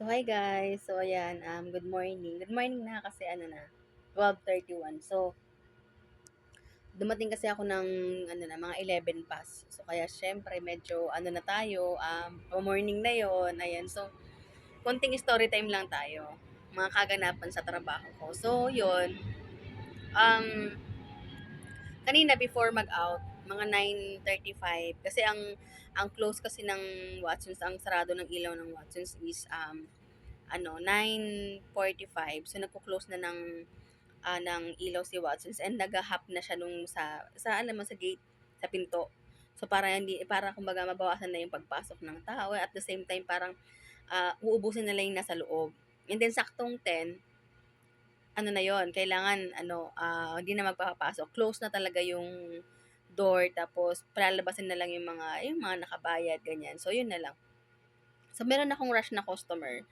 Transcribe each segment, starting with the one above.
So, hi guys. So, ayan, good morning. Good morning na kasi 12:31. So, dumating kasi ako ng mga 11 past. So, kaya syempre medyo na tayo, morning na yon. Ayan. So, konting story time lang tayo. Mga kaganapan sa trabaho ko. So, yon. Um, Kanina before mag-out, mga 9:35 kasi ang close kasi ng Watsons, ang sarado ng ilaw ng Watsons is 9:45. So nagko-close na ng ilaw si Watsons and nagahap na siya nung sa alam mo sa gate, sa pinto. So para kumbaga mabawasan na yung pagpasok ng tao at the same time parang uubusin nila yung nasa loob. And then saktong 10, na yon kailangan hindi na magpapasok. Close na talaga yung door tapos palalabasin na lang yung mga nakabayad ganyan. So yun na lang. So meron akong rush na customer.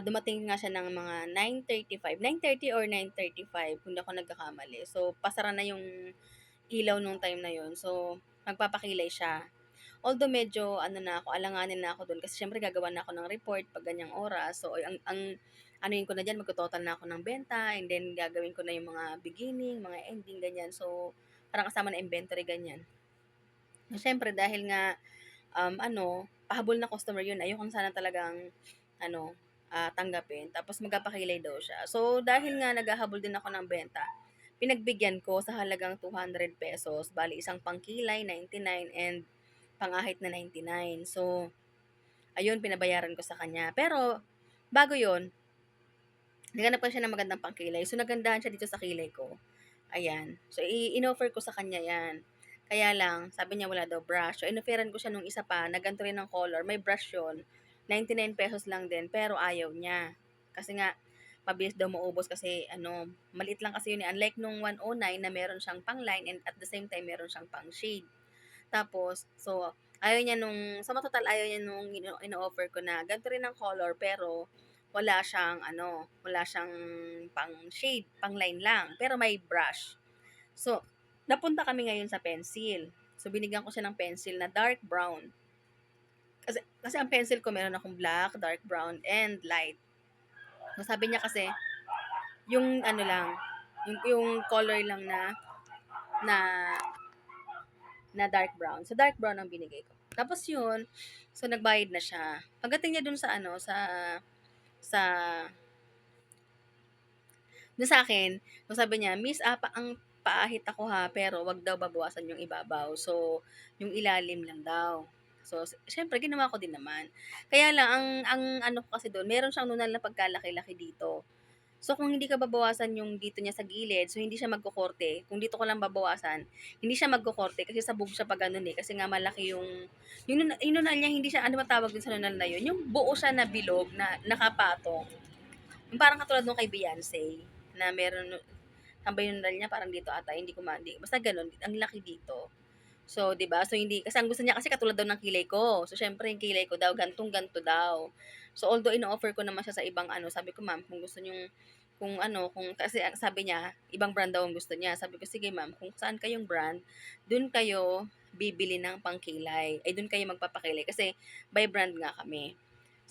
Dumating nga siya ng mga 9:35, 9:30 or 9:35 kung di ako nagkakamali. So, pasara na yung ilaw nung time na yon. So, magpapakilay siya. Although medyo alanganin na ako dun kasi syempre gagawa na ako ng report pag ganyang oras. So, anuin ko na dyan, magtototal na ako ng benta and then gagawin ko na yung mga beginning, mga ending, ganyan. So, parang kasama na inventory, ganyan. Syempre, dahil nga pahabol na customer yun. Ayoko sana talagang, tanggapin. Tapos magpapakilay daw siya. So, dahil nga naghahabol din ako ng benta, pinagbigyan ko sa halagang ₱200. Bali, isang pangkilay, 99, and pangahit na 99. So, ayun, pinabayaran ko sa kanya. Pero, bago yon naghanap pa siya ng magandang pangkilay. So, nagandahan siya dito sa kilay ko. Ayan. So, in-offer ko sa kanya yan. Kaya lang, sabi niya wala daw brush. So, in-offeran ko siya nung isa pa, na ganito rin ng color. May brush yun. ₱99 lang din, pero ayaw niya. Kasi nga, mabilis daw maubos kasi, maliit lang kasi yun. Unlike nung 109 na meron siyang pang line and at the same time meron siyang pang shade. Tapos, so, sa matotal ayaw niya nung ino-offer ko na ganito rin ang color pero wala siyang pang shade, pang line lang, pero may brush. So, napunta kami ngayon sa pencil. So, binigyan ko siya ng pencil na dark brown. Kasi ang pencil ko meron akong black, dark brown, and light. So, sabi niya kasi, yung yung color lang na na dark brown. So, dark brown ang binigay ko. Tapos yun, so nagbayad na siya. Pagdating niya dun sa dun sa akin, so sabi niya, "Miss, ang paahit ako ha, pero wag daw babawasan yung ibabaw. So, yung ilalim lang daw." So, siyempre ginawa ko din naman. Kaya lang ang ano ko kasi dun, meron siyang nunal na pagkalaki-laki dito. So, kung hindi ka babawasan yung dito niya sa gilid, so hindi siya magkokorte. Kung dito ko lang babawasan, hindi siya magkokorte kasi sabog siya pag ganun eh. Kasi nga malaki yung nunal niya, hindi siya, ano ba tawag din sa nunal na yun? Yung buo siya na bilog, na nakapatong. Yung parang katulad nung kay Beyonce, na meron, tambay yung nunal niya, parang dito ata, hindi ko mandi. Basta ganun, ang laki dito. So, 'di ba? So hindi kasi ang gusto niya kasi katulad daw ng kilay ko. So syempre yung kilay ko daw gantong ganto daw. So although ino-offer ko naman siya sa ibang sabi ko, "Ma'am, kung gusto niyo kung kasi sabi niya, ibang brand daw ang gusto niya." Sabi ko, "Sige ma'am, kung saan kayong brand, dun kayo bibili ng pangkilay. Ay dun kayo magpapakilay kasi by brand nga kami."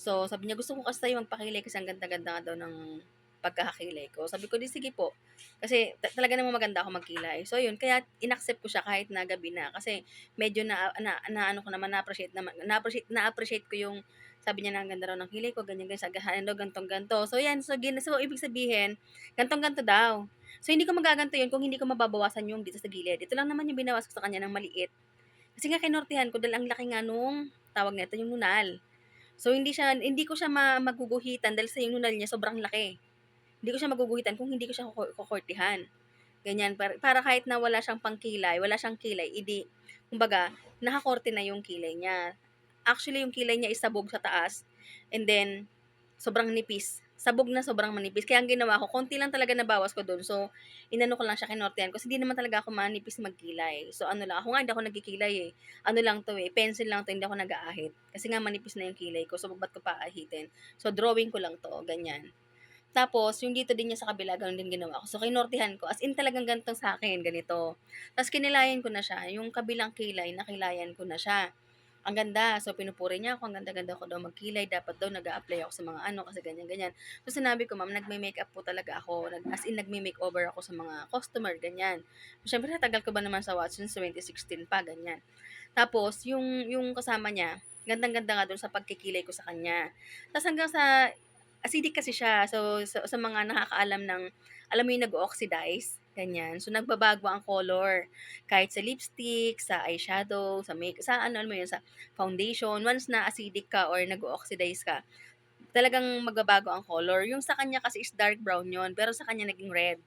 So sabi niya, "Gusto ko kasi tayo magpakilay kasi ang ganda-ganda nga daw ng pagkakakilay ko." Sabi ko, "Di sige po." Kasi talaga namang maganda ako magkilay. So yun, kaya inaccept ko siya kahit na gabi na kasi medyo na ano ko naman, na-appreciate ko yung sabi niya na ang ganda raw ng kilay ko, ganyan, ganyan, sagahan daw, gantong ganto. So yan, so ibig sabihin, gantong ganto daw. So hindi ko magaganto yun kung hindi ko mababawasan yung dito sa gilid. Ito lang naman yung binawas ko sa kanya ng maliit. Kasi nga kinortihan ko dahil ang laki nga nung tawag nito, yung nunal. So hindi ko siya maguguhitan dahil sa yung nunal niya sobrang laki. Hindi ko siya maguguhitan kung hindi ko siya kokortihan. Ganyan, para kahit na wala siyang pangkilay, wala siyang kilay, kumbaga, nakakorte na yung kilay niya. Actually, yung kilay niya is sabog sa taas, and then, sobrang nipis. Sabog na sobrang manipis. Kaya ang ginawa ko, konti lang talaga nabawas ko doon. So, inano ko lang siya, kinortehan ko. Kasi hindi naman talaga ako manipis magkilay. So, ano lang, ako nga hindi ako nagkikilay eh. Ano lang to eh, pencil lang to, hindi ako nag-aahit. Kasi nga manipis na yung kilay ko, so ba't ko pa aahitin? So, drawing ko lang to, ganyan. Tapos, yung dito din niya sa kabila, gano'n din ginawa ko. So, kinortihan ko. As in talagang ganito sa akin, ganito. Tapos, kinilayan ko na siya. Yung kabilang kilay, nakilayan ko na siya. ang ganda. So, pinupuri niya ako, ang ganda-ganda ko daw magkilay, dapat daw nag-a-apply ako sa mga ano, kasi ganyan-ganyan. So, sinabi ko, "Ma'am, nagme-makeup po talaga ako, as in nagme-makeover ako sa mga customer," ganyan. Siyempre tagal ko ba naman sa Watsons, 2016 pa, ganyan. Tapos yung kasama niya, gandang-ganda nga dun sa pagkikilay ko sa kanya. Tas hanggang sa acidic kasi siya. So, sa mga nakakaalam ng alam mo yung nag-o-oxidize, ganyan. So, nagbabago ang color. Kahit sa lipstick, sa eyeshadow, sa ano alam mo yun, sa foundation. Once na acidic ka or nag-o-oxidize ka, talagang magbabago ang color. Yung sa kanya kasi is dark brown yun, pero sa kanya naging red.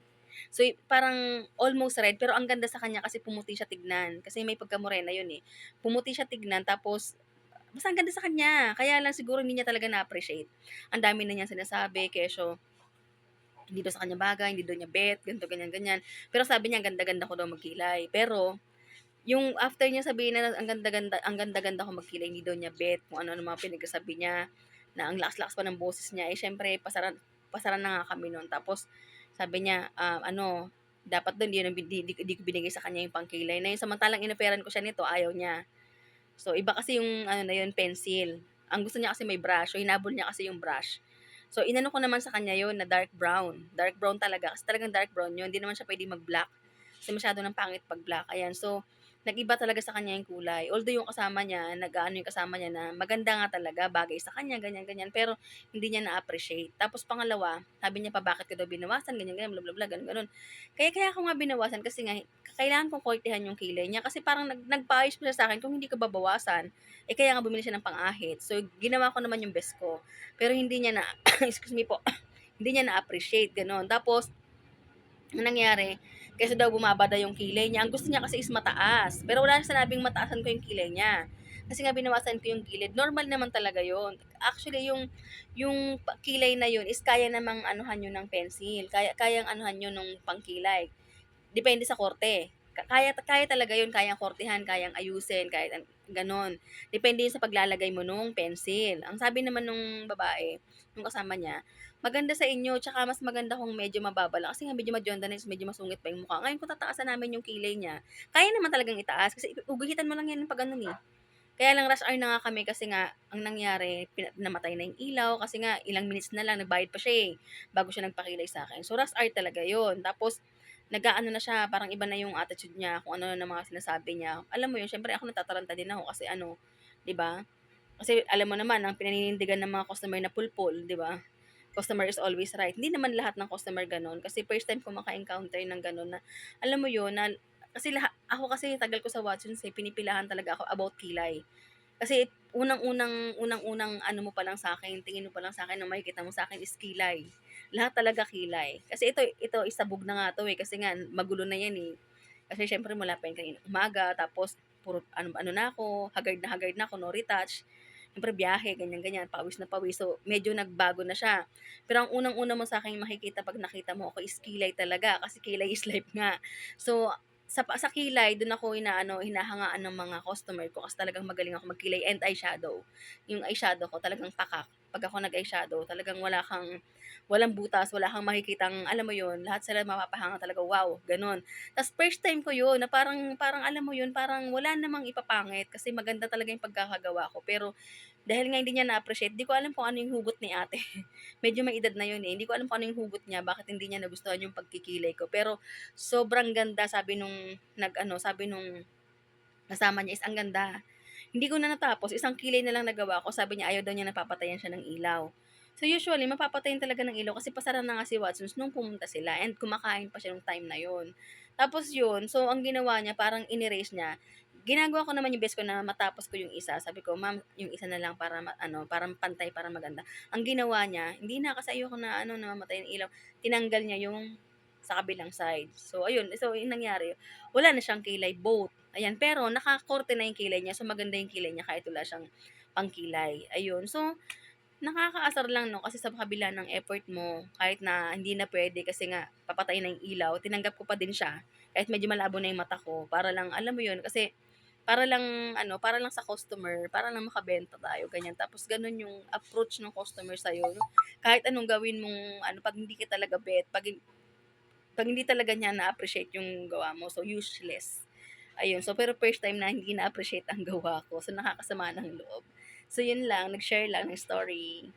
So, parang almost red, pero ang ganda sa kanya kasi pumuti siya tignan. Kasi may pagka-morena yun eh. Pumuti siya tignan, tapos, basta ang ganda sa kanya. Kaya lang siguro hindi niya talaga na-appreciate. Ang dami na niyang sinasabi, kesyo, hindi daw sa kanya bagay, hindi daw niya bet, ganito, ganyan, ganyan. Pero sabi niya, ang ganda-ganda ko daw magkilay. Pero, yung after niya sabihin na ang ganda-ganda ko magkilay, hindi daw niya bet, kung ano-ano mga pinagsasabi niya, na ang lakas-lakas pa ng boses niya, eh syempre, pasaran na nga kami nun. Tapos, sabi niya, ano, dapat doon, di ko binigay sa kanya yung pangkilay na yun. Samantalang inoferan ko siya nito, ayaw niya. So, iba kasi yung ano na yun, pencil. Ang gusto niya kasi may brush. So, hinabol niya kasi yung brush. So, inano ko naman sa kanya yun na dark brown. Dark brown talaga. Kasi talagang dark brown yun. Hindi naman siya pwede mag-black. Kasi masyado ng pangit pag black. Ayan. So, nag-iba talaga sa kanya yung kulay. Although yung kasama niya, nag-ano yung kasama niya na maganda nga talaga, bagay sa kanya, ganyan, ganyan. Pero, hindi niya na-appreciate. Tapos, pangalawa, sabi niya pa, bakit ko daw binawasan, ganyan, ganyan, bla, bla, bla, ganun, ganun. Kaya ako nga binawasan kasi nga, kailangan kong kortehan yung kilay niya kasi parang nagpaayos pa siya sa akin kung hindi ko babawasan, eh kaya nga bumili siya ng pang-ahit. So, ginawa ko naman yung best ko. Pero hindi niya na, excuse me po, hindi niya na-appreciate, gano'n. Tapos, ang nangyari, kaysa daw bumaba yung kilay niya, ang gusto niya kasi is mataas. Pero wala siya sinabing mataasan ko yung kilay niya. Kasi nga binawasan ko yung gilid. Normal naman talaga yon. Actually, yung kilay na yun is kaya namang anuhan yun ng pencil. Kayang anuhan yun ng pangkilay. Depende sa korte. Kaya kaya talaga 'yun, kayang kortehan, kayang ayusin, kahit gano'n. Depende 'yun sa paglalagay mo nung pencil. Ang sabi naman nung babae, nung kasama niya, "Maganda sa inyo, tsaka mas maganda kung medyo mababa lang." Kasi nga medyo madyonda na, medyo masungit pa 'yung mukha. Ngayon kung tataasan namin 'yung kilay niya, kaya naman talagang itaas kasi guguhitan mo lang 'yan pag ano, eh. Kaya lang rush hour na nga kami kasi nga ang nangyari namatay na 'yung ilaw kasi nga ilang minutes na lang, nagbayad pa siya, eh, bago siya nagpakilay sa'kin. So rush hour talaga 'yun. Tapos nag-aano na siya, parang iba na yung attitude niya, kung ano na mga sinasabi niya. Alam mo yun, siyempre ako natataranta din ako kasi ano, 'di ba? Kasi alam mo naman ang pinaninindigan ng mga customer na pulpul, 'di ba? Customer is always right. Hindi naman lahat ng customer gano'n kasi first time ko maka-encounter ng gano'n na alam mo yun na kasi ako kasi tagal ko sa Watsons, eh, pinipilahan talaga ako about kilay. Kasi unang-unang ano mo pa lang sa'kin, tingin mo pa lang sa'kin, ang makikita mo sa'kin is kilay. Lahat talaga kilay. Kasi ito isabog na nga 'to, eh, kasi nga magulo na 'yan, eh. Kasi siyempre mula pa 'yan kaninang umaga tapos puro ano-ano na ako, haggard na ako, no retouch. Siyempre biyahe, ganyan-ganyan, pawis na pawis. So, medyo nagbago na siya. Pero ang unang-una mo sa'king makikita 'pag nakita mo ako is kilay talaga, kasi kilay is life nga. So, sa kilay dun ako hinahangaan ng mga customer ko kasi talagang magaling ako magkilay and eyeshadow. Yung eyeshadow ko talagang pakak. 'Pag ako nag-eyeshadow talagang walang butas, wala kang makikitang alam mo yun, lahat sila mapapahanga talaga, wow, gano'n. Tas first time ko yun na parang parang alam mo yun, parang wala namang ipapangit kasi maganda talaga yung pagkakagawa ko. Pero dahil nga hindi niya na-appreciate, di ko alam kung ano yung hugot ni ate. Medyo may edad na yun, eh, hindi ko alam kung ano yung hugot niya, bakit hindi niya nagustuhan yung pagkikilay ko. Pero sobrang ganda, sabi nung kasama niya is ang ganda. Hindi ko na natapos, isang kilay na lang nagawa ko, sabi niya ayaw daw niya napapatayan siya ng ilaw. So usually mapapatayin talaga ng ilaw kasi pasara na nga si Watsons nung pumunta sila and kumakain pa siya nung time na yun. Tapos yun, so ang ginawa niya parang inerase niya. Ginagawa ko naman yung best ko na matapos ko yung isa. Sabi ko, "Ma'am, yung isa na lang para para pantay, para maganda." Ang ginawa niya, hindi na kasi ayoko na namamatay ng ilaw. Tinanggal niya yung sa kabilang side. So ayun, so yung nangyari, wala na siyang kilay both. Ayan, pero nakakorte na yung kilay niya, so maganda yung kilay niya kahit wala siyang pangkilay. Ayun. So, nakakaasar lang 'no, kasi sa kabila ng effort mo, kahit na hindi na puwede kasi nga papatayin na yung ilaw, tinanggap ko pa din siya, kahit medyo malabo na yung mata ko, para lang alam mo yun, kasi para lang sa customer, para lang makabenta tayo, ganyan. Tapos gano'n yung approach ng customer sa'yo 'no, kahit anong gawin mong 'pag hindi ka talaga 'pag hindi talaga niya na-appreciate yung gawa mo, so useless. Ayun, so pero first time na hindi na-appreciate ang gawa ko, so nakakasama ng loob. So yun lang, nag-share lang ng story.